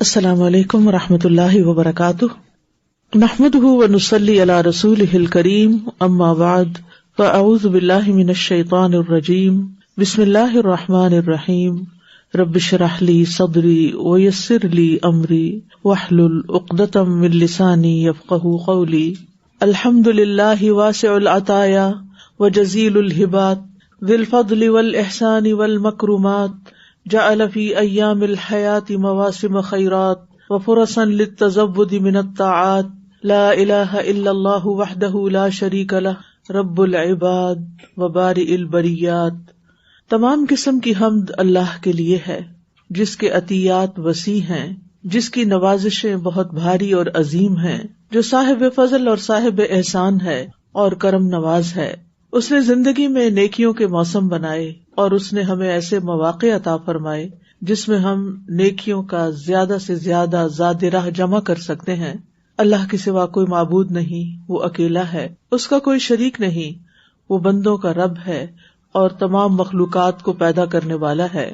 السلام علیکم ورحمۃ اللہ وبرکاتہ، نحمده ونصلی علی رسولہ الکریم، اما بعد فاعوذ باللہ من الشیطان الرجیم، بسم اللہ الرحمن الرحیم، رب اشرح لی صدری ویسر لی امری واحلل عقدۃ من لسانی یفقہوا قولی۔ الحمد للہ واسع العطایا وجزیل الہبات ذی الفضل والاحسان والمکرمات، جعل فی ایام الحیات مواسم خیرات وفرصا للتزود من الطاعات، لا الہ الا اللہ وحدہ لا شریک لہ رب العباد وبارئ البریات۔ تمام قسم کی حمد اللہ کے لیے ہے جس کے عطیات وسیع ہیں، جس کی نوازشیں بہت بھاری اور عظیم ہیں، جو صاحب فضل اور صاحب احسان ہے اور کرم نواز ہے۔ اس نے زندگی میں نیکیوں کے موسم بنائے اور اس نے ہمیں ایسے مواقع عطا فرمائے جس میں ہم نیکیوں کا زیادہ سے زیادہ زاد راہ جمع کر سکتے ہیں۔ اللہ کے سوا کوئی معبود نہیں، وہ اکیلا ہے، اس کا کوئی شریک نہیں، وہ بندوں کا رب ہے اور تمام مخلوقات کو پیدا کرنے والا ہے۔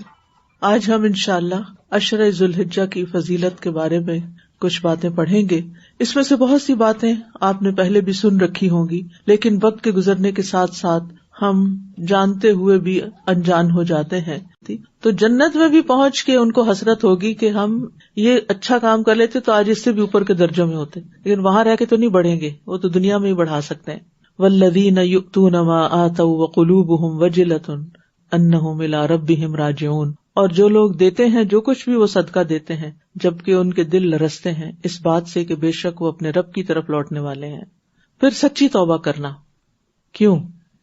آج ہم انشاءاللہ عشرہ ذی الحجہ کی فضیلت کے بارے میں کچھ باتیں پڑھیں گے۔ اس میں سے بہت سی باتیں آپ نے پہلے بھی سن رکھی ہوں گی، لیکن وقت کے گزرنے کے ساتھ ساتھ ہم جانتے ہوئے بھی انجان ہو جاتے ہیں۔ تو جنت میں بھی پہنچ کے ان کو حسرت ہوگی کہ ہم یہ اچھا کام کر لیتے تو آج اس سے بھی اوپر کے درجوں میں ہوتے، لیکن وہاں رہ کے تو نہیں بڑھیں گے، وہ تو دنیا میں ہی بڑھا سکتے ہیں۔ والذین یؤتون ما آتوا وقلوبهم وجلۃ انہم الی ربہم راجعون، اور جو لوگ دیتے ہیں جو کچھ بھی وہ صدقہ دیتے ہیں جبکہ ان کے دل لرزتے ہیں اس بات سے کہ بے شک وہ اپنے رب کی طرف لوٹنے والے ہیں۔ پھر سچی توبہ کرنا، کیوں؟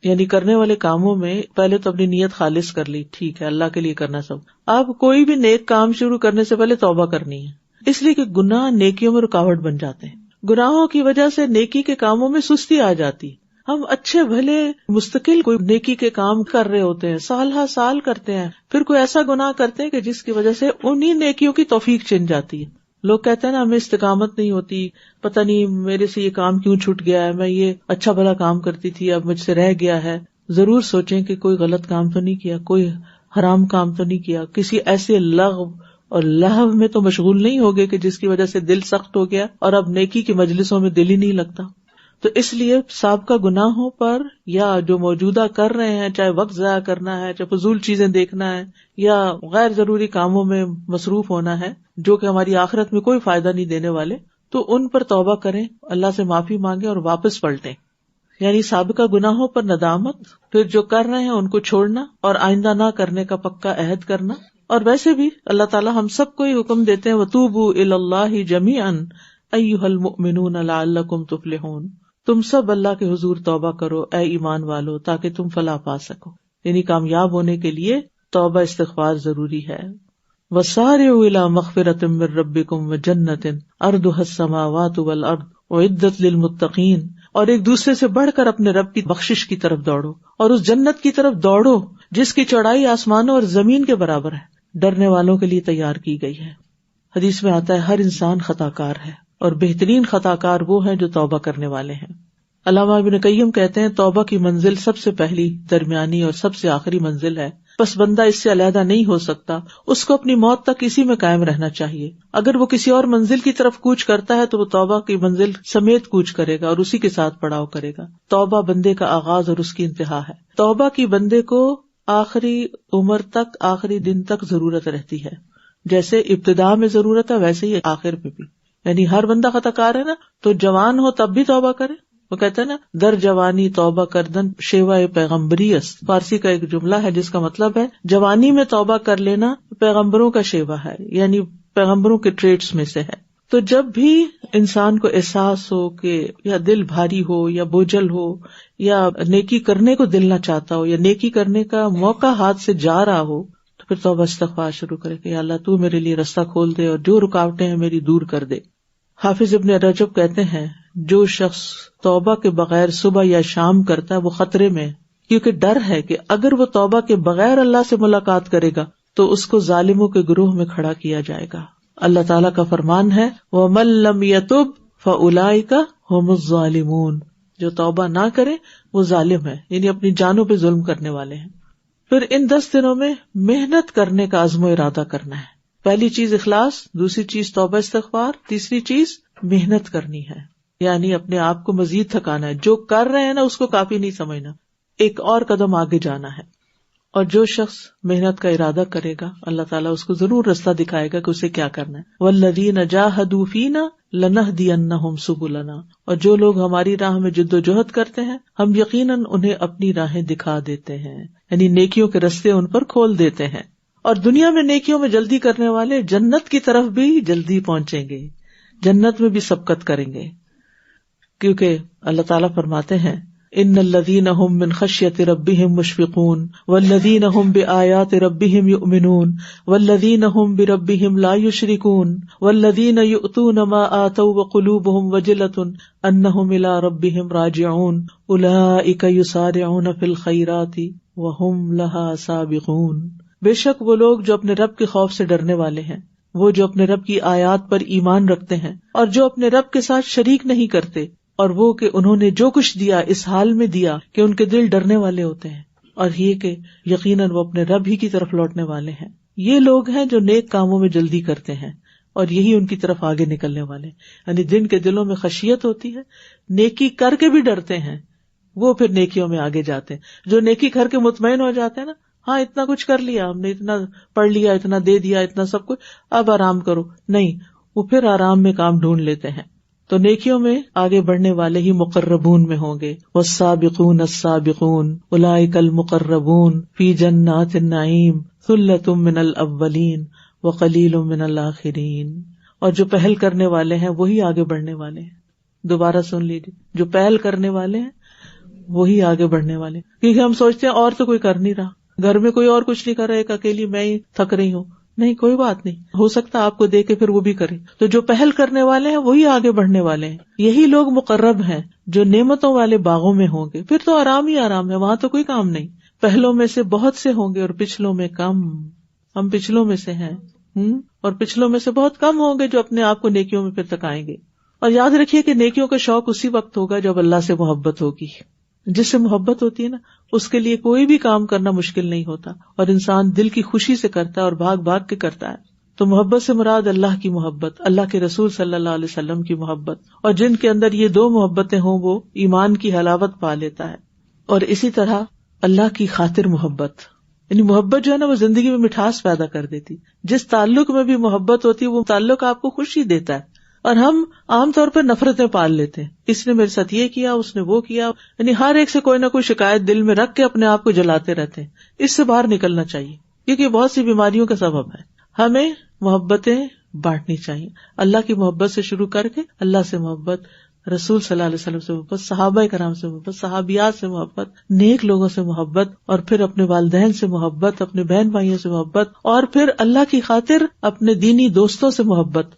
یعنی کرنے والے کاموں میں پہلے تو اپنی نیت خالص کر لی، ٹھیک ہے اللہ کے لیے کرنا سب۔ اب کوئی بھی نیک کام شروع کرنے سے پہلے توبہ کرنی ہے، اس لیے کہ گناہ نیکیوں میں رکاوٹ بن جاتے ہیں۔ گناہوں کی وجہ سے نیکی کے کاموں میں سستی آ جاتی، ہم اچھے بھلے مستقل کوئی نیکی کے کام کر رہے ہوتے ہیں، سال ہر سال کرتے ہیں، پھر کوئی ایسا گناہ کرتے ہیں کہ جس کی وجہ سے انہی نیکیوں کی توفیق چھن جاتی ہے۔ لوگ کہتے ہیں نا ہمیں استقامت نہیں ہوتی، پتہ نہیں میرے سے یہ کام کیوں چھوٹ گیا ہے، میں یہ اچھا بھلا کام کرتی تھی اب مجھ سے رہ گیا ہے۔ ضرور سوچیں کہ کوئی غلط کام تو نہیں کیا، کوئی حرام کام تو نہیں کیا، کسی ایسے لغو اور لہو میں تو مشغول نہیں ہوگے کہ جس کی وجہ سے دل سخت ہو گیا اور اب نیکی کی مجلسوں میں دل ہی نہیں لگتا۔ تو اس لیے سابقہ گناہوں پر یا جو موجودہ کر رہے ہیں، چاہے وقت ضائع کرنا ہے، چاہے فضول چیزیں دیکھنا ہے یا غیر ضروری کاموں میں مصروف ہونا ہے جو کہ ہماری آخرت میں کوئی فائدہ نہیں دینے والے، تو ان پر توبہ کریں، اللہ سے معافی مانگیں اور واپس پلٹیں۔ یعنی سابقہ گناہوں پر ندامت، پھر جو کر رہے ہیں ان کو چھوڑنا اور آئندہ نہ کرنے کا پکا عہد کرنا۔ اور ویسے بھی اللہ تعالیٰ ہم سب کو ہی حکم دیتے ہیں وَتُوبُوا إِلَى اللَّهِ جَمِيعًا أَيُّهَا الْمُؤْمِنُونَ لَعَلَّكُمْ تُفْلِحُونَ، تم سب اللہ کے حضور توبہ کرو اے ایمان والو تاکہ تم فلاح پا سکو، یعنی کامیاب ہونے کے لیے توبہ استغفار ضروری ہے۔ وَسَارِعُوا إِلَى مَغْفِرَةٍ مِّن رَّبِّكُمْ وَجَنَّةٍ عَرْضُهَا السَّمَاوَاتُ وَالْأَرْضُ أُعِدَّتْ لِلْمُتَّقِينَ، اور ایک دوسرے سے بڑھ کر اپنے رب کی بخشش کی طرف دوڑو اور اس جنت کی طرف دوڑو جس کی چوڑائی آسمانوں اور زمین کے برابر ہے، ڈرنے والوں کے لیے تیار کی گئی ہے۔ حدیث میں آتا ہے ہر انسان خطا کار ہے اور بہترین خطا کار وہ ہیں جو توبہ کرنے والے ہیں۔ علامہ ابن قیم کہتے ہیں توبہ کی منزل سب سے پہلی، درمیانی اور سب سے آخری منزل ہے، بس بندہ اس سے علیحدہ نہیں ہو سکتا، اس کو اپنی موت تک اسی میں قائم رہنا چاہیے۔ اگر وہ کسی اور منزل کی طرف کوچ کرتا ہے تو وہ توبہ کی منزل سمیت کوچ کرے گا اور اسی کے ساتھ پڑاؤ کرے گا۔ توبہ بندے کا آغاز اور اس کی انتہا ہے۔ توبہ کی بندے کو آخری عمر تک، آخری دن تک ضرورت رہتی ہے، جیسے ابتدا میں ضرورت ہے ویسے ہی آخر میں بھی۔ یعنی ہر بندہ خطا کار ہے نا، تو جوان ہو تب بھی توبہ کرے۔ وہ کہتے ہیں نا در جوانی توبہ کردن شیوہ پیغمبری است، فارسی کا ایک جملہ ہے جس کا مطلب ہے جوانی میں توبہ کر لینا پیغمبروں کا شیوہ ہے، یعنی پیغمبروں کے ٹریٹس میں سے ہے۔ تو جب بھی انسان کو احساس ہو کہ یا دل بھاری ہو یا بوجھل ہو یا نیکی کرنے کو دل نہ چاہتا ہو یا نیکی کرنے کا موقع ہاتھ سے جا رہا ہو تو پھر توبہ استغفار شروع کرے کہ یا اللہ تو میرے لیے رستہ کھول دے اور جو رکاوٹیں ہیں میری دور کر دے۔ حافظ ابن رجب کہتے ہیں جو شخص توبہ کے بغیر صبح یا شام کرتا ہے وہ خطرے میں ہے، کیونکہ ڈر ہے کہ اگر وہ توبہ کے بغیر اللہ سے ملاقات کرے گا تو اس کو ظالموں کے گروہ میں کھڑا کیا جائے گا۔ اللہ تعالیٰ کا فرمان ہے وَمَن لَّمْ يَتُبْ فَأُولَٰئِكَ هُمُ الظَّالِمُونَ، جو توبہ نہ کرے وہ ظالم ہے، یعنی اپنی جانوں پہ ظلم کرنے والے ہیں۔ پھر ان 10 دنوں میں محنت کرنے کا عزم و ارادہ کرنا ہے، پہلی چیز اخلاص، دوسری چیز توبہ استغفار، تیسری چیز محنت کرنی ہے، یعنی اپنے آپ کو مزید تھکانا ہے. جو کر رہے ہیں نا اس کو کافی نہیں سمجھنا، ایک اور قدم آگے جانا ہے. اور جو شخص محنت کا ارادہ کرے گا اللہ تعالیٰ اس کو ضرور رستہ دکھائے گا کہ اسے کیا کرنا ہے. وَالَّذِينَ جَاهَدُوا فِينَا لَنَهْدِيَنَّهُمْ سُبُلَنَا، اور جو لوگ ہماری راہ میں جد و جہد کرتے ہیں ہم یقیناً انہیں اپنی راہیں دکھا دیتے ہیں، یعنی نیکیوں کے رستے ان پر کھول دیتے ہیں. اور دنیا میں نیکیوں میں جلدی کرنے والے جنت کی طرف بھی جلدی پہنچیں گے، جنت میں بھی سبقت کریں گے. کیونکہ اللہ تعالیٰ فرماتے ہیں ان الذین هم من خشیۃ ربهم مشفقون والذین هم بآیات ربهم یؤمنون والذین هم بربهم لا یشرکون والذین یؤتون ما آتوا وقلوبهم وجلۃ انہم الی ربهم راجعون اولئک یسارعون فی الخیرات وهم لها سابقون. بے شک وہ لوگ جو اپنے رب کے خوف سے ڈرنے والے ہیں، وہ جو اپنے رب کی آیات پر ایمان رکھتے ہیں اور جو اپنے رب کے ساتھ شریک نہیں کرتے، اور وہ کہ انہوں نے جو کچھ دیا اس حال میں دیا کہ ان کے دل ڈرنے والے ہوتے ہیں، اور یہ کہ یقیناً وہ اپنے رب ہی کی طرف لوٹنے والے ہیں. یہ لوگ ہیں جو نیک کاموں میں جلدی کرتے ہیں اور یہی ان کی طرف آگے نکلنے والے ہیں. یعنی جن کے دلوں میں خشیت ہوتی ہے، نیکی کر کے بھی ڈرتے ہیں، وہ پھر نیکیوں میں آگے جاتے ہیں. جو نیکی کر کے مطمئن ہو جاتے ہیں نا، ہاں اتنا کچھ کر لیا ہم نے، اتنا پڑھ لیا، اتنا دے دیا، اتنا سب کچھ، اب آرام کرو، نہیں، وہ پھر آرام میں کام ڈھونڈ لیتے ہیں. تو نیکیوں میں آگے بڑھنے والے ہی مقربون میں ہوں گے. والسابقون السابقون اولئک المقربون فی جنات النعیم ثلۃ من الاولین وقلیل من الآخرین. اور جو پہل کرنے والے ہیں وہی آگے بڑھنے والے ہیں. دوبارہ سن لیجیے، جو پہل کرنے والے ہیں وہی آگے بڑھنے والے ہیں. کیونکہ ہم سوچتے ہیں اور تو کوئی کر نہیں رہا، گھر میں کوئی اور کچھ نہیں کر رہا، ایک اکیلی میں ہی تھک رہی ہوں. نہیں، کوئی بات نہیں، ہو سکتا آپ کو دے کے پھر وہ بھی کرے. تو جو پہل کرنے والے ہیں وہی آگے بڑھنے والے ہیں. یہی لوگ مقرب ہیں جو نعمتوں والے باغوں میں ہوں گے. پھر تو آرام ہی آرام ہے، وہاں تو کوئی کام نہیں. پہلوں میں سے بہت سے ہوں گے اور پچھلوں میں کم. ہم پچھلوں میں سے ہیں اور پچھلوں میں سے بہت کم ہوں گے جو اپنے آپ کو نیکیوں میں پھر تکائیں گے. اور یاد رکھیے کہ نیکیوں کا شوق اسی وقت ہوگا جب اللہ سے محبت ہوگی. جس سے محبت ہوتی ہے نا، اس کے لیے کوئی بھی کام کرنا مشکل نہیں ہوتا، اور انسان دل کی خوشی سے کرتا ہے اور بھاگ بھاگ کے کرتا ہے. تو محبت سے مراد اللہ کی محبت، اللہ کے رسول صلی اللہ علیہ وسلم کی محبت، اور جن کے اندر یہ دو محبتیں ہوں وہ ایمان کی حلاوت پا لیتا ہے. اور اسی طرح اللہ کی خاطر محبت، یعنی محبت جو ہے نا وہ زندگی میں مٹھاس پیدا کر دیتی. جس تعلق میں بھی محبت ہوتی ہے وہ تعلق آپ کو خوشی دیتا ہے. اور ہم عام طور پر نفرتیں پال لیتے ہیں، اس نے میرے ساتھ یہ کیا، اس نے وہ کیا، یعنی ہر ایک سے کوئی نہ کوئی شکایت دل میں رکھ کے اپنے آپ کو جلاتے رہتے ہیں. اس سے باہر نکلنا چاہیے کیونکہ یہ بہت سی بیماریوں کا سبب ہے. ہمیں محبتیں بانٹنی چاہیے، اللہ کی محبت سے شروع کر کے اللہ سے محبت، رسول صلی اللہ علیہ وسلم سے محبت، صحابہ کرام سے محبت، صحابیات سے محبت، نیک لوگوں سے محبت، اور پھر اپنے والدین سے محبت، اپنے بہن بھائیوں سے محبت، اور پھر اللہ کی خاطر اپنے دینی دوستوں سے محبت.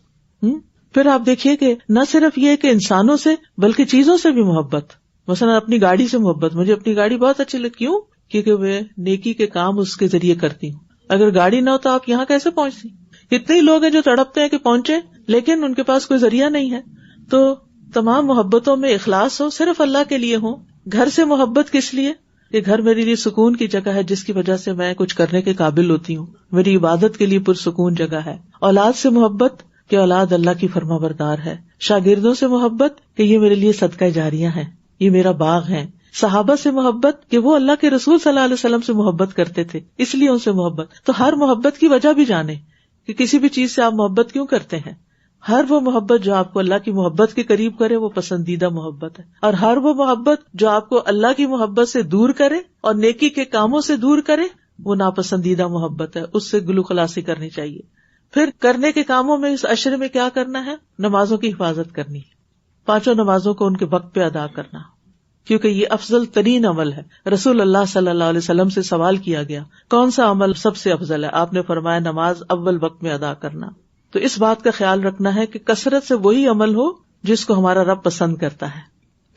پھر آپ دیکھیے کہ نہ صرف یہ کہ انسانوں سے بلکہ چیزوں سے بھی محبت. مثلا اپنی گاڑی سے محبت، مجھے اپنی گاڑی بہت اچھی لگتی. کیوں؟ کیونکہ میں نیکی کے کام اس کے ذریعے کرتی ہوں. اگر گاڑی نہ ہو تو آپ یہاں کیسے پہنچتی؟ کتنے ہی لوگ ہیں جو تڑپتے ہیں کہ پہنچے لیکن ان کے پاس کوئی ذریعہ نہیں ہے. تو تمام محبتوں میں اخلاص ہو، صرف اللہ کے لیے ہو. گھر سے محبت کس لیے؟ کہ گھر میرے لیے سکون کی جگہ ہے جس کی وجہ سے میں کچھ کرنے کے قابل ہوتی ہوں، میری عبادت کے لیے پرسکون جگہ ہے. اولاد سے محبت کہ اولاد اللہ کی فرما بردار ہے. شاگردوں سے محبت کہ یہ میرے لیے صدقہ جاریہ ہے، یہ میرا باغ ہے. صحابہ سے محبت کہ وہ اللہ کے رسول صلی اللہ علیہ وسلم سے محبت کرتے تھے، اس لیے ان سے محبت. تو ہر محبت کی وجہ بھی جانے کہ کسی بھی چیز سے آپ محبت کیوں کرتے ہیں. ہر وہ محبت جو آپ کو اللہ کی محبت کے قریب کرے وہ پسندیدہ محبت ہے، اور ہر وہ محبت جو آپ کو اللہ کی محبت سے دور کرے اور نیکی کے کاموں سے دور کرے وہ ناپسندیدہ محبت ہے. اس سے گلو خلاصی کرنی چاہیے. پھر کرنے کے کاموں میں اس عشرے میں کیا کرنا ہے؟ نمازوں کی حفاظت کرنی ہے. 5 نمازوں کو ان کے وقت پہ ادا کرنا، کیونکہ یہ افضل ترین عمل ہے. رسول اللہ صلی اللہ علیہ وسلم سے سوال کیا گیا کون سا عمل سب سے افضل ہے؟ آپ نے فرمایا نماز اول وقت میں ادا کرنا. تو اس بات کا خیال رکھنا ہے کہ کثرت سے وہی عمل ہو جس کو ہمارا رب پسند کرتا ہے.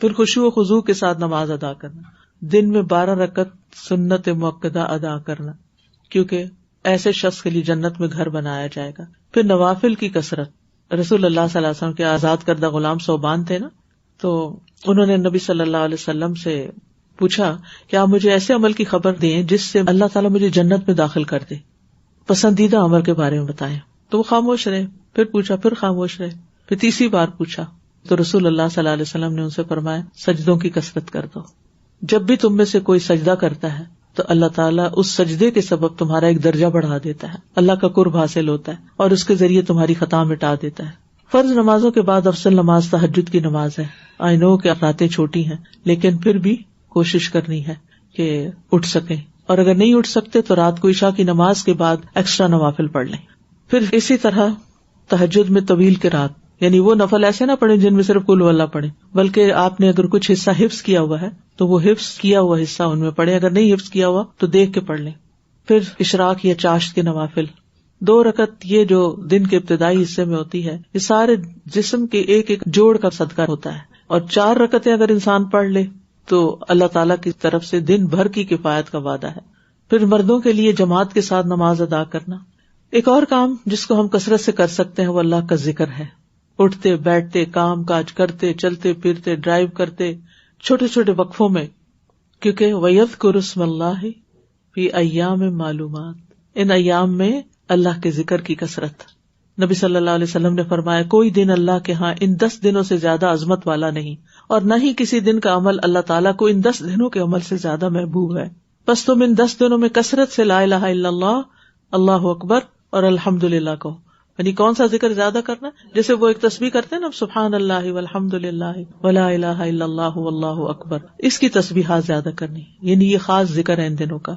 پھر خشوع و خضوع کے ساتھ نماز ادا کرنا، دن میں 12 رکعت سنت مؤکدہ ادا کرنا، کیونکہ ایسے شخص کے لیے جنت میں گھر بنایا جائے گا. پھر نوافل کی کثرت. رسول اللہ صلی اللہ علیہ وسلم کے آزاد کردہ غلام صوبان تھے نا، تو انہوں نے نبی صلی اللہ علیہ وسلم سے پوچھا کہ آپ مجھے ایسے عمل کی خبر دیں جس سے اللہ تعالیٰ مجھے جنت میں داخل کر دے. پسندیدہ عمل کے بارے میں بتائیں. تو وہ خاموش رہے، پھر پوچھا، پھر خاموش رہے، پھر تیسری بار پوچھا تو رسول اللہ صلی اللہ علیہ وسلم نے ان سے فرمایا سجدوں کی کثرت کر دو. جب بھی تم میں سے کوئی سجدہ کرتا ہے تو اللہ تعالیٰ اس سجدے کے سبب تمہارا ایک درجہ بڑھا دیتا ہے، اللہ کا قرب حاصل ہوتا ہے اور اس کے ذریعے تمہاری خطا مٹا دیتا ہے. فرض نمازوں کے بعد افضل نماز تہجد کی نماز ہے. آئی نو کہ راتیں چھوٹی ہیں، لیکن پھر بھی کوشش کرنی ہے کہ اٹھ سکیں، اور اگر نہیں اٹھ سکتے تو رات کو عشاء کی نماز کے بعد ایکسٹرا نوافل پڑھ لیں. پھر اسی طرح تہجد میں طویل قرات، یعنی وہ نفل ایسے نہ پڑھیں جن میں صرف قل ہو اللہ پڑھیں، بلکہ آپ نے اگر کچھ حصہ حفظ کیا ہوا ہے تو وہ حفظ کیا ہوا حصہ ان میں پڑھیں، اگر نہیں حفظ کیا ہوا تو دیکھ کے پڑھ لیں. پھر اشراق یا چاشت کے نوافل 2 رکعت، یہ جو دن کے ابتدائی حصے میں ہوتی ہے، یہ سارے جسم کے ایک ایک جوڑ کا صدقہ ہوتا ہے، اور 4 رکعتیں اگر انسان پڑھ لے تو اللہ تعالیٰ کی طرف سے دن بھر کی کفایت کا وعدہ ہے. پھر مردوں کے لیے جماعت کے ساتھ نماز ادا کرنا. ایک اور کام جس کو ہم کثرت سے کر سکتے ہیں وہ اللہ کا ذکر ہے. اٹھتے بیٹھتے، کام کاج کرتے، چلتے پھرتے، ڈرائیو کرتے، چھوٹے چھوٹے وقفوں میں، کیونکہ وَيَذْكُرُ اسْمَ اللَّهِ فِي أَيَّامٍ مَّعْلُومَاتٍ، ان ایام میں اللہ کے ذکر کی کثرت. نبی صلی اللہ علیہ وسلم نے فرمایا کوئی دن اللہ کے ہاں ان 10 دنوں سے زیادہ عظمت والا نہیں، اور نہ ہی کسی دن کا عمل اللہ تعالیٰ کو ان 10 دنوں کے عمل سے زیادہ محبوب ہے. بس تم ان 10 دنوں میں کثرت سے لا الہ الا اللہ، اللہ اکبر اور الحمدللہ کہو. یعنی کون سا ذکر زیادہ کرنا؟ جیسے وہ ایک تسبیح کرتے ہیں نا، سبحان اللہ والحمدللہ ولا الہ الا اللہ واللہ اکبر، اس کی تسبیحات زیادہ کرنی، یعنی یہ خاص ذکر ہے ان دنوں کا.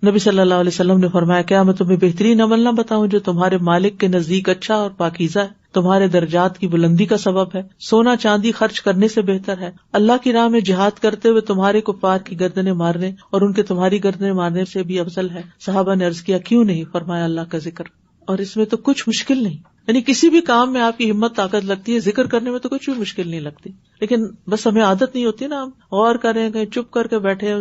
نبی صلی اللہ علیہ وسلم نے فرمایا کیا میں تمہیں بہترین عمل نہ بتاؤں جو تمہارے مالک کے نزدیک اچھا اور پاکیزہ ہے، تمہارے درجات کی بلندی کا سبب ہے، سونا چاندی خرچ کرنے سے بہتر ہے، اللہ کی راہ میں جہاد کرتے ہوئے تمہارے کفار کی گردنیں مارنے اور ان کے تمہاری گردنیں مارنے سے بھی افضل ہے. صحابہ نے عرض کیا کیوں نہیں؟ فرمایا اللہ کا ذکر. اور اس میں تو کچھ مشکل نہیں، یعنی کسی بھی کام میں آپ کی ہمت طاقت لگتی ہے، ذکر کرنے میں تو کچھ بھی مشکل نہیں لگتی، لیکن بس ہمیں عادت نہیں ہوتی نا، ہم غور کریں کہیں چپ کر کے بیٹھے،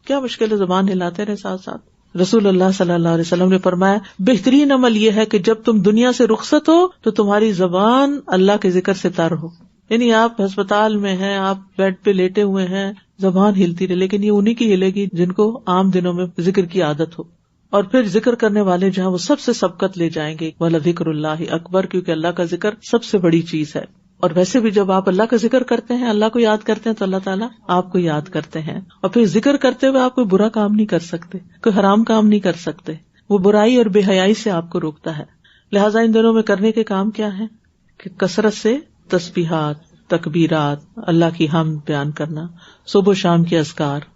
کیا مشکل ہے، زبان ہلاتے رہے ساتھ ساتھ. رسول اللہ صلی اللہ علیہ وسلم نے فرمایا بہترین عمل یہ ہے کہ جب تم دنیا سے رخصت ہو تو تمہاری زبان اللہ کے ذکر سے تر ہو. یعنی آپ ہسپتال میں ہیں، آپ بیڈ پہ لیٹے ہوئے ہیں، زبان ہلتی رہے، لیکن یہ انہی کی ہلے گی جن کو عام دنوں میں ذکر کی عادت ہو. اور پھر ذکر کرنے والے جہاں وہ سب سے سبقت لے جائیں گے، وَلَذِكْرُ اللَّهِ أَكْبَرُ، کیونکہ اللہ کا ذکر سب سے بڑی چیز ہے. اور ویسے بھی جب آپ اللہ کا ذکر کرتے ہیں، اللہ کو یاد کرتے ہیں، تو اللہ تعالیٰ آپ کو یاد کرتے ہیں. اور پھر ذکر کرتے ہوئے آپ کوئی برا کام نہیں کر سکتے، کوئی حرام کام نہیں کر سکتے، وہ برائی اور بے حیائی سے آپ کو روکتا ہے. لہٰذا ان دنوں میں کرنے کے کام کیا ہے کہ کثرت سے تسبیحات، تکبیرات، اللہ کی حمد بیان کرنا، صبح و شام کے اذکار،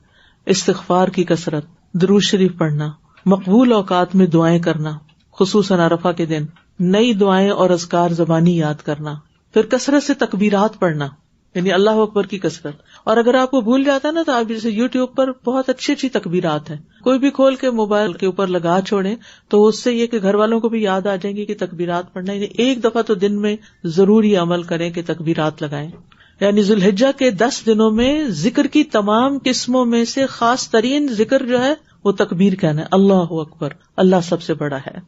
استغفار کی کثرت، درود شریف پڑھنا، مقبول اوقات میں دعائیں کرنا، خصوصاً عرفہ کے دن نئی دعائیں اور اذکار زبانی یاد کرنا. پھر کثرت سے تکبیرات پڑھنا، یعنی اللہ اکبر کی کثرت. اور اگر آپ کو بھول جاتا ہے نا تو آپ جیسے یوٹیوب پر بہت اچھی اچھی تکبیرات ہیں، کوئی بھی کھول کے موبائل کے اوپر لگا چھوڑیں تو اس سے یہ کہ گھر والوں کو بھی یاد آ جائیں گی کہ تکبیرات پڑھنا. یعنی ایک دفعہ تو دن میں ضرور یہ عمل کریں کہ تکبیرات لگائیں. یعنی ذی الحجہ کے 10 دنوں میں ذکر کی تمام قسموں میں سے خاص ترین ذکر جو ہے وہ تکبیر کہنا ہے، اللہ اکبر، اللہ سب سے بڑا ہے.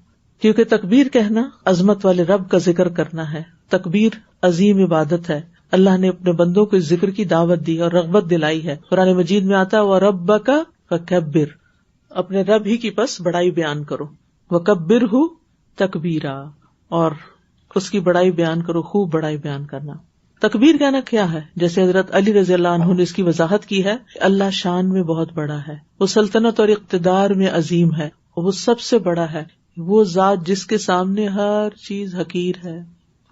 کیونکہ تکبیر کہنا عظمت والے رب کا ذکر کرنا ہے. تکبیر عظیم عبادت ہے. اللہ نے اپنے بندوں کو اس ذکر کی دعوت دی اور رغبت دلائی ہے. قرآن مجید میں آتا ہے وَرَبَّكَ فَكَبِّرْ، اپنے رب ہی کی پس بڑائی بیان کرو، وَكَبِّرْهُ تکبیرا، اور اس کی بڑائی بیان کرو، خوب بڑائی بیان کرنا. تکبیر کہنا کیا ہے؟ جیسے حضرت علی رضی اللہ عنہ نے اس کی وضاحت کی ہے، اللہ شان میں بہت بڑا ہے، وہ سلطنت اور اقتدار میں عظیم ہے، وہ سب سے بڑا ہے، وہ ذات جس کے سامنے ہر چیز حقیر ہے،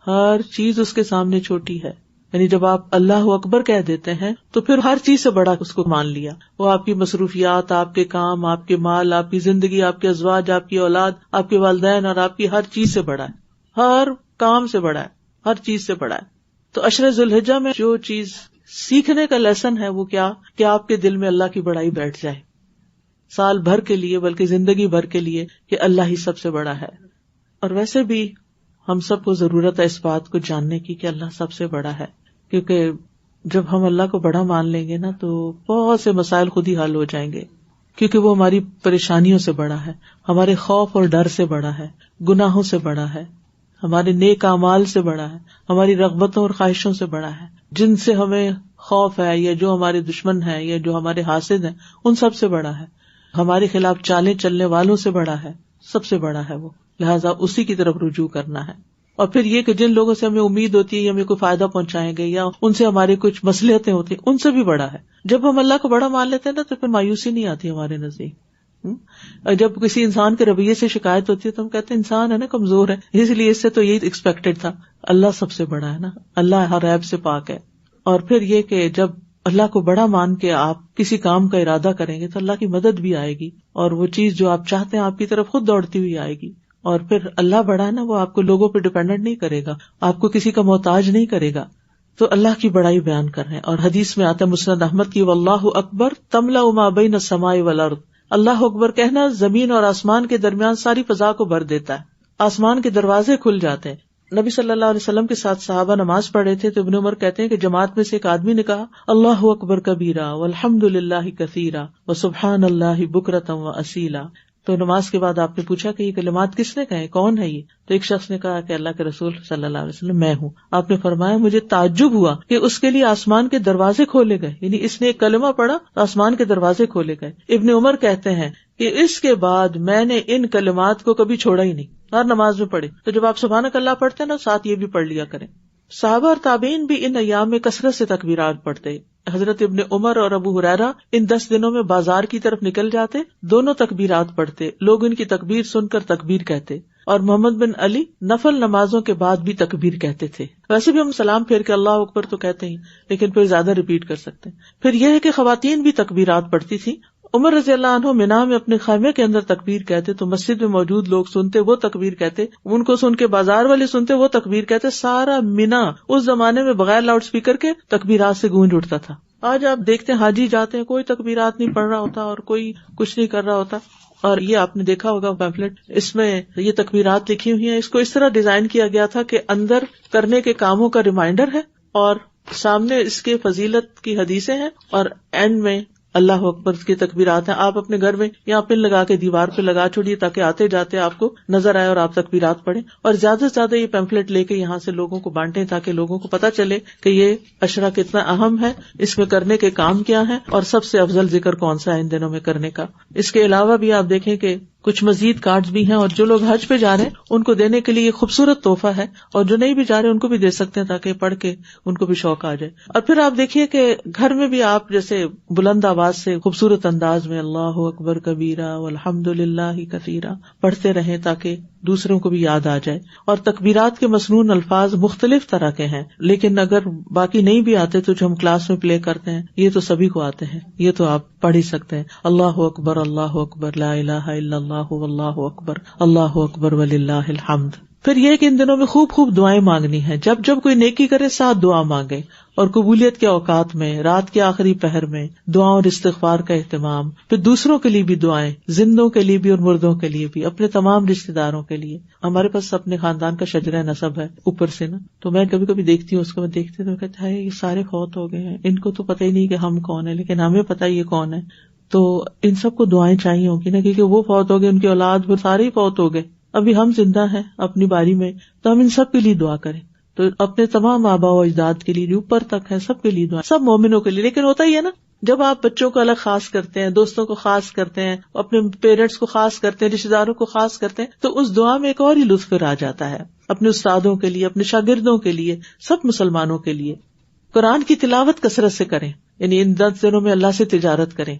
ہر چیز اس کے سامنے چھوٹی ہے. یعنی جب آپ اللہ اکبر کہہ دیتے ہیں تو پھر ہر چیز سے بڑا اس کو مان لیا. وہ آپ کی مصروفیات، آپ کے کام، آپ کے مال، آپ کی زندگی، آپ کے ازواج، آپ کی اولاد، آپ کے والدین اور آپ کی ہر چیز سے بڑا ہے، ہر کام سے بڑا ہے، ہر چیز سے بڑا ہے. تو عشر ذی الحجہ میں جو چیز سیکھنے کا لیسن ہے وہ کیا کہ آپ کے دل میں اللہ کی بڑائی بیٹھ جائے، سال بھر کے لیے بلکہ زندگی بھر کے لیے، کہ اللہ ہی سب سے بڑا ہے. اور ویسے بھی ہم سب کو ضرورت ہے اس بات کو جاننے کی کہ اللہ سب سے بڑا ہے، کیونکہ جب ہم اللہ کو بڑا مان لیں گے نا تو بہت سے مسائل خود ہی حل ہو جائیں گے، کیونکہ وہ ہماری پریشانیوں سے بڑا ہے، ہمارے خوف اور ڈر سے بڑا ہے، گناہوں سے بڑا ہے، ہمارے نیک اعمال سے بڑا ہے، ہماری رغبتوں اور خواہشوں سے بڑا ہے، جن سے ہمیں خوف ہے یا جو ہمارے دشمن ہیں یا جو ہمارے حاسد ہیں ان سب سے بڑا ہے، ہمارے خلاف چالیں چلنے والوں سے بڑا ہے، سب سے بڑا ہے وہ. لہٰذا اسی کی طرف رجوع کرنا ہے. اور پھر یہ کہ جن لوگوں سے ہمیں امید ہوتی ہے یا ہمیں کوئی فائدہ پہنچائیں گے یا ان سے ہماری کچھ مصلحتیں ہوتی ہیں، ان سے بھی بڑا ہے. جب ہم اللہ کو بڑا مان لیتے ہیں نا تو پھر مایوسی نہیں آتی ہمارے نزدیک. جب کسی انسان کے رویے سے شکایت ہوتی ہے تو ہم کہتے ہیں انسان ہے نا، کمزور ہے، اس لیے اس سے تو یہی ایکسپیکٹڈ تھا. اللہ سب سے بڑا ہے نا، اللہ ہر عیب سے پاک ہے. اور پھر یہ کہ جب اللہ کو بڑا مان کے آپ کسی کام کا ارادہ کریں گے تو اللہ کی مدد بھی آئے گی، اور وہ چیز جو آپ چاہتے ہیں آپ کی طرف خود دوڑتی ہوئی آئے گی. اور پھر اللہ بڑا ہے نا، وہ آپ کو لوگوں پہ ڈیپینڈنٹ نہیں کرے گا، آپ کو کسی کا محتاج نہیں کرے گا. تو اللہ کی بڑائی بیان کر رہے ہیں. اور حدیث میں آتا ہے مسند احمد کی، واللہ اکبر تملأ ما بین السماء والارض، اللہ اکبر کہنا زمین اور آسمان کے درمیان ساری فضا کو بھر دیتا ہے، آسمان کے دروازے کھل جاتے ہیں. نبی صلی اللہ علیہ وسلم کے ساتھ صحابہ نماز پڑھ رہے تھے تو ابن عمر کہتے ہیں کہ جماعت میں سے ایک آدمی نے کہا اللہ اکبر کبیرا والحمد للہ کثیرا وسبحان اللہ بکرۃ واصیلا. تو نماز کے بعد آپ نے پوچھا کہ یہ کلمات کس نے کہے، کون ہے یہ؟ تو ایک شخص نے کہا کہ اللہ کے رسول صلی اللہ علیہ وسلم میں ہوں. آپ نے فرمایا مجھے تعجب ہوا کہ اس کے لیے آسمان کے دروازے کھولے گئے، یعنی اس نے ایک کلمہ پڑھا تو آسمان کے دروازے کھولے گئے. ابن عمر کہتے ہیں کہ اس کے بعد میں نے ان کلمات کو کبھی چھوڑا ہی نہیں، ہر نماز میں پڑھے. تو جب آپ سبحانک اللہ پڑھتے ہیں نا، ساتھ یہ بھی پڑھ لیا کریں. صحابہ اور تابعین بھی ان ایام میں کثرت سے تکبیرات پڑھتے. حضرت ابن عمر اور ابو ہریرہ ان 10 دنوں میں بازار کی طرف نکل جاتے، دونوں تکبیرات پڑھتے، لوگ ان کی تکبیر سن کر تکبیر کہتے. اور محمد بن علی نفل نمازوں کے بعد بھی تکبیر کہتے تھے. ویسے بھی ہم سلام پھیر کے اللہ اکبر تو کہتے ہیں، لیکن پھر زیادہ ریپیٹ کر سکتے ہیں. پھر یہ ہے کہ خواتین بھی تکبیرات پڑھتی تھی. عمر رضی اللہ عنہ منا میں اپنے خیمے کے اندر تکبیر کہتے تو مسجد میں موجود لوگ سنتے وہ تکبیر کہتے، ان کو سن کے بازار والے سنتے وہ تکبیر کہتے. سارا منا اس زمانے میں بغیر لاؤڈ اسپیکر کے تکبیرات سے گونج اٹھتا تھا. آج آپ دیکھتے ہیں حاجی جاتے ہیں، کوئی تکبیرات نہیں پڑھ رہا ہوتا اور کوئی کچھ نہیں کر رہا ہوتا. اور یہ آپ نے دیکھا ہوگا پیمفلٹ، اس میں یہ تکبیرات لکھی ہوئی ہیں. اس کو اس طرح ڈیزائن کیا گیا تھا کہ اندر کرنے کے کاموں کا ریمائنڈر ہے اور سامنے اس کے فضیلت کی حدیثیں ہیں، اور اینڈ میں اللہ اکبر کی تکبیرات ہیں. آپ اپنے گھر میں یہاں پن لگا کے دیوار پہ لگا چھوڑیے تاکہ آتے جاتے آپ کو نظر آئے اور آپ تکبیرات پڑھیں. اور زیادہ سے زیادہ یہ پیمفلٹ لے کے یہاں سے لوگوں کو بانٹیں تاکہ لوگوں کو پتہ چلے کہ یہ عشرہ کتنا اہم ہے، اس میں کرنے کے کام کیا ہیں اور سب سے افضل ذکر کون سا ہے ان دنوں میں کرنے کا. اس کے علاوہ بھی آپ دیکھیں کہ کچھ مزید کارڈز بھی ہیں، اور جو لوگ حج پہ جا رہے ہیں ان کو دینے کے لیے یہ خوبصورت تحفہ ہے، اور جو نہیں بھی جا رہے ان کو بھی دے سکتے ہیں تاکہ پڑھ کے ان کو بھی شوق آ جائے. اور پھر آپ دیکھیے کہ گھر میں بھی آپ جیسے بلند آواز سے خوبصورت انداز میں اللہ اکبر کبیرہ والحمد للہ کثیرہ پڑھتے رہیں تاکہ دوسروں کو بھی یاد آ جائے. اور تکبیرات کے مسنون الفاظ مختلف طرح کے ہیں، لیکن اگر باقی نہیں بھی آتے تو جو ہم کلاس میں پلے کرتے ہیں یہ تو سبھی کو آتے ہیں، یہ تو آپ پڑھ ہی سکتے ہیں. اللہ اکبر لا الہ الا اللہ واللہ اکبر وللہ الحمد. پھر یہ کہ ان دنوں میں خوب خوب دعائیں مانگنی ہیں. جب جب کوئی نیکی کرے ساتھ دعا مانگے، اور قبولیت کے اوقات میں، رات کے آخری پہر میں دعا اور استغفار کا اہتمام. پھر دوسروں کے لیے بھی دعائیں، زندوں کے لیے بھی اور مردوں کے لیے بھی، اپنے تمام رشتہ داروں کے لیے. ہمارے پاس اپنے خاندان کا شجرہ نسب ہے اوپر سے نا، تو میں کبھی کبھی دیکھتی ہوں اس کو، میں دیکھتی تو کہتا ہے یہ سارے فوت ہو گئے ہیں، ان کو تو پتہ ہی نہیں کہ ہم کون ہیں، لیکن ہمیں پتہ یہ کون ہے. تو ان سب کو دعائیں چاہیے ہوگی نا، کیونکہ وہ فوت ہو گئے، ان کی اولاد وہ سارے ہی فوت ہو گئے، ابھی ہم زندہ ہیں اپنی باری میں، تو ہم ان سب کے لیے دعا کریں. تو اپنے تمام آباء و اجداد کے لیے، اوپر تک ہے سب کے لیے دعا، سب مومنوں کے لیے. لیکن ہوتا ہی ہے نا، جب آپ بچوں کو الگ خاص کرتے ہیں، دوستوں کو خاص کرتے ہیں، اپنے پیرنٹس کو خاص کرتے ہیں، رشتے داروں کو خاص کرتے ہیں، تو اس دعا میں ایک اور ہی لطف آ جاتا ہے. اپنے استادوں کے لیے، اپنے شاگردوں کے لیے، سب مسلمانوں کے لیے. قرآن کی تلاوت کثرت سے کریں، یعنی ان 10 دنوں میں اللہ سے تجارت کریں،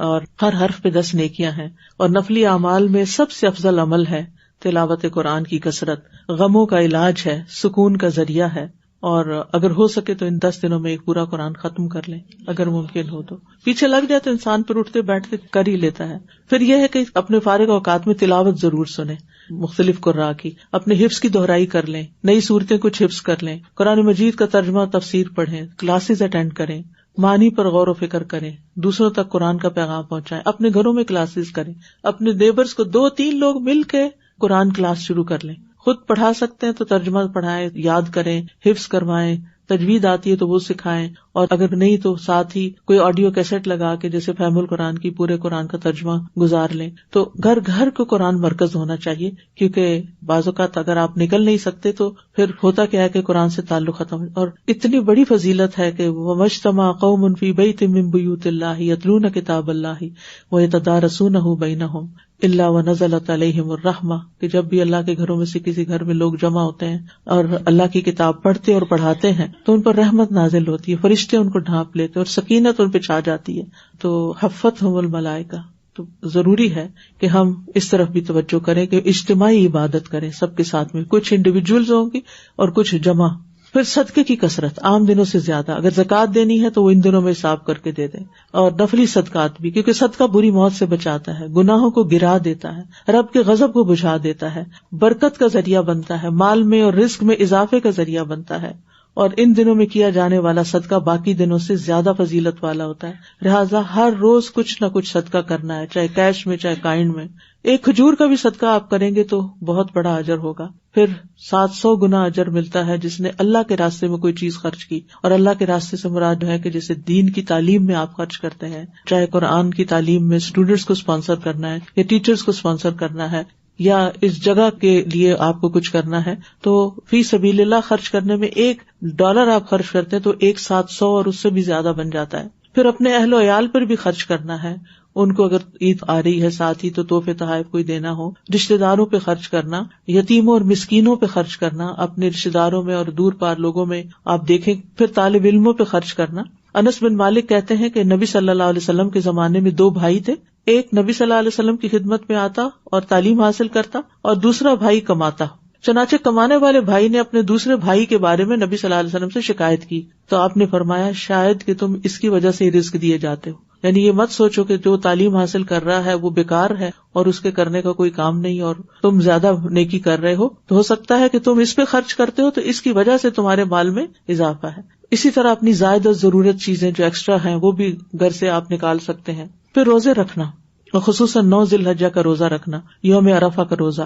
اور ہر حرف پہ 10 نیکیاں ہیں. اور نفلی اعمال میں سب سے افضل عمل ہے تلاوت قرآن کی کثرت. غموں کا علاج ہے، سکون کا ذریعہ ہے. اور اگر ہو سکے تو ان 10 دنوں میں ایک پورا قرآن ختم کر لیں، اگر ممکن ہو تو. پیچھے لگ جائے تو انسان پھر اٹھتے بیٹھتے کر ہی لیتا ہے. پھر یہ ہے کہ اپنے فارغ اوقات میں تلاوت ضرور سنیں، مختلف قراء کی. اپنے حفظ کی دہرائی کر لیں، نئی صورتیں کچھ حفظ کر لیں. قرآن مجید کا ترجمہ تفسیر پڑھیں، کلاسز اٹینڈ کریں، معنی پر غور و فکر کریں، دوسروں تک قرآن کا پیغام پہنچائیں. اپنے گھروں میں کلاسز کریں، اپنے نیبرز کو 2-3 لوگ مل کے قرآن کلاس شروع کر لیں. خود پڑھا سکتے ہیں تو ترجمہ پڑھائیں، یاد کریں، حفظ کروائیں. تجوید آتی ہے تو وہ سکھائیں، اور اگر نہیں تو ساتھ ہی کوئی آڈیو کیسٹ لگا کے جیسے فہم القرآن کی پورے قرآن کا ترجمہ گزار لیں. تو گھر گھر کو قرآن مرکز ہونا چاہیے، کیونکہ بعض اوقات اگر آپ نکل نہیں سکتے تو پھر ہوتا کیا ہے کہ قرآن سے تعلق ختم. اور اتنی بڑی فضیلت ہے کہ وَمَجْتَمَعَ قَوْمٌ فِي بَيْتٍ مِّن بُيُوتِ اللَّهِ يَتْلُونَ كِتَابَ اللَّهِ وَيَتَدَارَسُونَهُ بَيْنَهُمْ الا ونزلت علیہم الرحمہ، کہ جب بھی اللہ کے گھروں میں سے کسی گھر میں لوگ جمع ہوتے ہیں اور اللہ کی کتاب پڑھتے اور پڑھاتے ہیں تو ان پر رحمت نازل ہوتی ہے، فرشتے ان کو ڈھانپ لیتے اور سکینت ان پہ چھا جاتی ہے. تو حفتہم الملائکہ، تو ضروری ہے کہ ہم اس طرف بھی توجہ کریں کہ اجتماعی عبادت کریں سب کے ساتھ میں، کچھ انڈیویجولز ہوں گی اور کچھ جمع. پھر صدقے کی کثرت، عام دنوں سے زیادہ. اگر زکوٰۃ دینی ہے تو وہ ان دنوں میں حساب کر کے دے دیں، اور نفلی صدقات بھی، کیونکہ صدقہ بری موت سے بچاتا ہے، گناہوں کو گرا دیتا ہے، رب کے غضب کو بجھا دیتا ہے، برکت کا ذریعہ بنتا ہے، مال میں اور رزق میں اضافے کا ذریعہ بنتا ہے. اور ان دنوں میں کیا جانے والا صدقہ باقی دنوں سے زیادہ فضیلت والا ہوتا ہے. لہٰذا ہر روز کچھ نہ کچھ صدقہ کرنا ہے، چاہے کیش میں چاہے کائنڈ میں. ایک کھجور کا بھی صدقہ آپ کریں گے تو بہت بڑا اجر ہوگا. پھر 700 گنا اجر ملتا ہے جس نے اللہ کے راستے میں کوئی چیز خرچ کی. اور اللہ کے راستے سے مراد ہے کہ جیسے دین کی تعلیم میں آپ خرچ کرتے ہیں، چاہے قرآن کی تعلیم میں اسٹوڈینٹس کو اسپانسر کرنا ہے یا ٹیچرس کو اسپانسر کرنا ہے یا اس جگہ کے لیے آپ کو کچھ کرنا ہے، تو فی سبیل اللہ خرچ کرنے میں $1 آپ خرچ کرتے ہیں تو 700 اور اس سے بھی زیادہ بن جاتا ہے. پھر اپنے اہل و عیال پر بھی خرچ کرنا ہے، ان کو اگر عید آ رہی ہے ساتھ ہی تو تحفے تحائف کوئی دینا ہو، رشتہ داروں پہ خرچ کرنا، یتیموں اور مسکینوں پہ خرچ کرنا، اپنے رشتہ داروں میں اور دور پار لوگوں میں آپ دیکھیں. پھر طالب علموں پہ خرچ کرنا. انس بن مالک کہتے ہیں کہ نبی صلی اللہ علیہ وسلم کے زمانے میں 2 بھائی تھے، ایک نبی صلی اللہ علیہ وسلم کی خدمت میں آتا اور تعلیم حاصل کرتا، اور دوسرا بھائی کماتا. چنانچہ کمانے والے بھائی نے اپنے دوسرے بھائی کے بارے میں نبی صلی اللہ علیہ وسلم سے شکایت کی تو آپ نے فرمایا شاید کہ تم اس کی وجہ سے رزق دیے جاتے ہو. یعنی یہ مت سوچو کہ جو تعلیم حاصل کر رہا ہے وہ بیکار ہے اور اس کے کرنے کا کوئی کام نہیں اور تم زیادہ نیکی کر رہے ہو. تو ہو سکتا ہے کہ تم اس پہ خرچ کرتے ہو تو اس کی وجہ سے تمہارے مال میں اضافہ ہے. اسی طرح اپنی زائد اور ضرورت چیزیں جو ایکسٹرا ہیں وہ بھی گھر سے آپ نکال سکتے ہیں. پھر روزے رکھنا، اور خصوصاً 9 ذی الحجہ کا روزہ رکھنا، یوم عرفہ کا روزہ،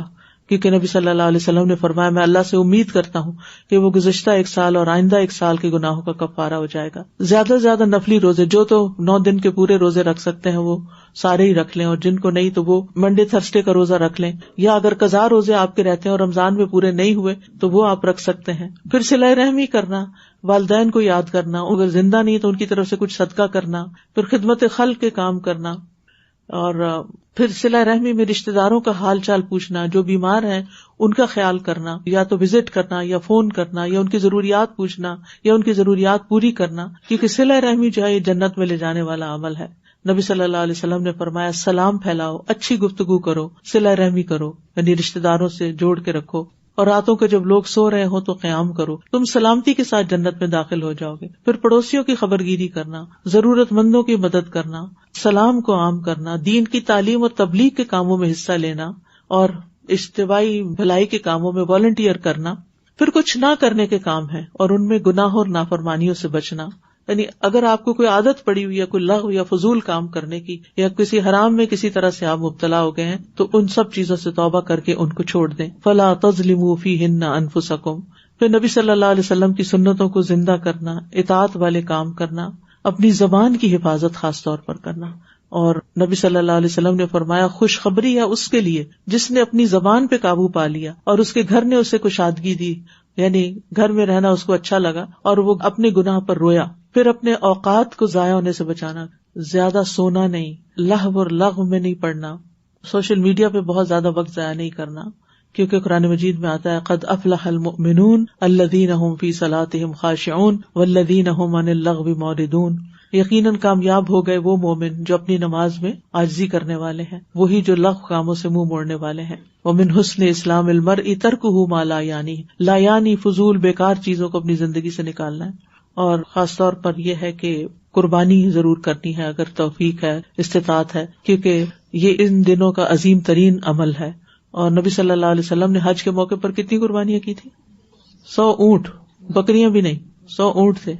کیونکہ نبی صلی اللہ علیہ وسلم نے فرمایا میں اللہ سے امید کرتا ہوں کہ وہ گزشتہ 1 سال اور آئندہ 1 سال کے گناہوں کا کفارہ ہو جائے گا. زیادہ سے زیادہ نفلی روزے، جو تو 9 دن کے پورے روزے رکھ سکتے ہیں وہ سارے ہی رکھ لیں، اور جن کو نہیں تو وہ منڈے تھرسڈے کا روزہ رکھ لیں، یا اگر قضا روزے آپ کے رہتے ہیں اور رمضان میں پورے نہیں ہوئے تو وہ آپ رکھ سکتے ہیں. پھر صلہ رحمی کرنا، والدین کو یاد کرنا، اگر زندہ نہیں تو ان کی طرف سے کچھ صدقہ کرنا. پھر خدمت خلق کے کام کرنا، اور پھر صلہ رحمی میں رشتہ داروں کا حال چال پوچھنا، جو بیمار ہیں ان کا خیال کرنا، یا تو وزٹ کرنا یا فون کرنا یا ان کی ضروریات پوچھنا یا ان کی ضروریات پوری کرنا، کیونکہ صلہ رحمی جو ہے یہ جنت میں لے جانے والا عمل ہے. نبی صلی اللہ علیہ وسلم نے فرمایا سلام پھیلاؤ، اچھی گفتگو کرو، صلہ رحمی کرو، یعنی رشتہ داروں سے جوڑ کے رکھو، اور راتوں کو جب لوگ سو رہے ہوں تو قیام کرو، تم سلامتی کے ساتھ جنت میں داخل ہو جاؤ گے. پھر پڑوسیوں کی خبرگیری کرنا، ضرورت مندوں کی مدد کرنا، سلام کو عام کرنا، دین کی تعلیم اور تبلیغ کے کاموں میں حصہ لینا، اور اجتماعی بھلائی کے کاموں میں والنٹیئر کرنا. پھر کچھ نہ کرنے کے کام ہیں اور ان میں گناہوں اور نافرمانیوں سے بچنا. یعنی اگر آپ کو کوئی عادت پڑی ہوئی ہے کوئی لغو یا فضول کام کرنے کی، یا کسی حرام میں کسی طرح سے آپ مبتلا ہو گئے ہیں، تو ان سب چیزوں سے توبہ کر کے ان کو چھوڑ دیں. فلا تظلموا فیہن انفسکم. پھر نبی صلی اللہ علیہ وسلم کی سنتوں کو زندہ کرنا، اطاعت والے کام کرنا، اپنی زبان کی حفاظت خاص طور پر کرنا. اور نبی صلی اللہ علیہ وسلم نے فرمایا خوشخبری ہے اس کے لیے جس نے اپنی زبان پہ قابو پا لیا اور اس کے گھر نے اسے کشادگی دی، یعنی گھر میں رہنا اس کو اچھا لگا اور وہ اپنے گناہ پر رویا. پھر اپنے اوقات کو ضائع ہونے سے بچانا، زیادہ سونا نہیں، لہو اور لغو میں نہیں پڑنا، سوشل میڈیا پہ بہت زیادہ وقت ضائع نہیں کرنا، کیونکہ قرآن مجید میں آتا ہے قد افلح المؤمنون الذین هم فی صلاتهم خاشعون والذین هم عن اللغو معرضون. یقیناً کامیاب ہو گئے وہ مومن جو اپنی نماز میں عاجزی کرنے والے ہیں، وہی جو لغو کاموں سے منہ موڑنے والے ہیں. ومن حسن اسلام المرء ترکہ ما لا یعنی، لا یعنی فضول بیکار چیزوں کو اپنی زندگی سے نکالنا ہے. اور خاص طور پر یہ ہے کہ قربانی ضرور کرنی ہے اگر توفیق ہے، استطاعت ہے، کیونکہ یہ ان دنوں کا عظیم ترین عمل ہے. اور نبی صلی اللہ علیہ وسلم نے حج کے موقع پر کتنی قربانیاں کی تھی؟ 100 اونٹ، بکریاں بھی نہیں، 100 اونٹ تھے.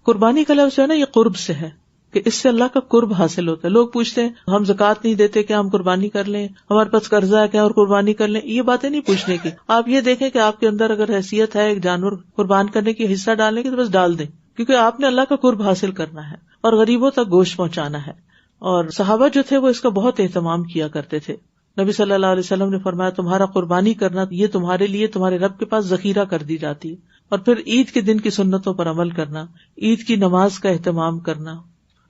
قربانی کا لفظ ہے نا، یہ قرب سے ہے کہ اس سے اللہ کا قرب حاصل ہوتا ہے. لوگ پوچھتے ہیں ہم زکوٰۃ نہیں دیتے کیا ہم قربانی کر لیں، ہمارے پاس قرضہ ہے کیا اور قربانی کر لیں. یہ باتیں نہیں پوچھنے کی. آپ یہ دیکھیں کہ آپ کے اندر اگر حیثیت ہے ایک جانور قربان کرنے کی، حصہ ڈالنے کی، تو بس ڈال دیں، کیونکہ آپ نے اللہ کا قرب حاصل کرنا ہے اور غریبوں تک گوشت پہنچانا ہے. اور صحابہ جو تھے وہ اس کا بہت اہتمام کیا کرتے تھے. نبی صلی اللہ علیہ وسلم نے فرمایا تمہارا قربانی کرنا یہ تمہارے لیے تمہارے رب کے پاس ذخیرہ کر دی جاتی ہے. اور پھر عید کے دن کی سنتوں پر عمل کرنا، عید کی نماز کا اہتمام کرنا،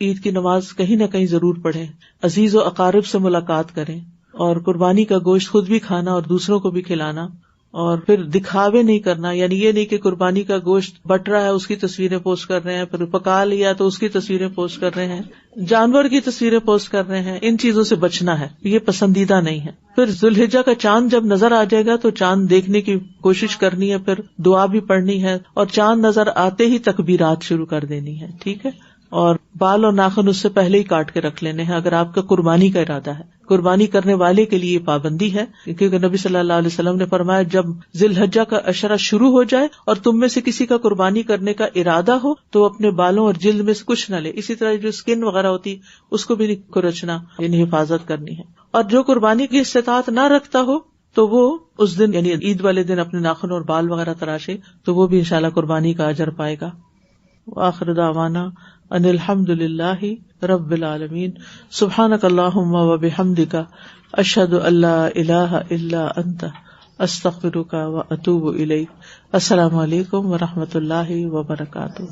عید کی نماز کہیں نہ کہیں ضرور پڑھیں، عزیز و اقارب سے ملاقات کریں، اور قربانی کا گوشت خود بھی کھانا اور دوسروں کو بھی کھلانا، اور پھر دکھاوے نہیں کرنا، یعنی یہ نہیں کہ قربانی کا گوشت بٹ رہا ہے اس کی تصویریں پوسٹ کر رہے ہیں، پھر پکا لیا تو اس کی تصویریں پوسٹ کر رہے ہیں، جانور کی تصویریں پوسٹ کر رہے ہیں، ان چیزوں سے بچنا ہے، یہ پسندیدہ نہیں ہے۔ پھر ذوالحجہ کا چاند جب نظر آ جائے گا تو چاند دیکھنے کی کوشش کرنی ہے، پھر دعا بھی پڑھنی ہے، اور چاند نظر آتے ہی تکبیرات شروع کر دینی ہے، ٹھیک ہے، اور بال اور ناخن اس سے پہلے ہی کاٹ کے رکھ لینے ہیں اگر آپ کا قربانی کا ارادہ ہے۔ قربانی کرنے والے کے لیے پابندی ہے، کیونکہ نبی صلی اللہ علیہ وسلم نے فرمایا جب ذی الحجہ کا عشرہ شروع ہو جائے اور تم میں سے کسی کا قربانی کرنے کا ارادہ ہو تو اپنے بالوں اور جلد میں سے کچھ نہ لے، اسی طرح جو اسکن وغیرہ ہوتی اس کو بھی نہیں کھرچنا، یعنی حفاظت کرنی ہے، اور جو قربانی کی استطاعت نہ رکھتا ہو تو وہ اس دن یعنی عید والے دن اپنے ناخن اور بال وغیرہ تراشے تو وہ بھی انشاءاللہ قربانی کا اجر پائے گا۔ وآخر دعوانا ان الحمد للہ رب العالمین، سبحانک اللہم وبحمدک، اشہد ان لا الہ الا انت، استغفرک واتوب الیک۔ السلام علیکم ورحمۃ اللہ وبرکاتہ۔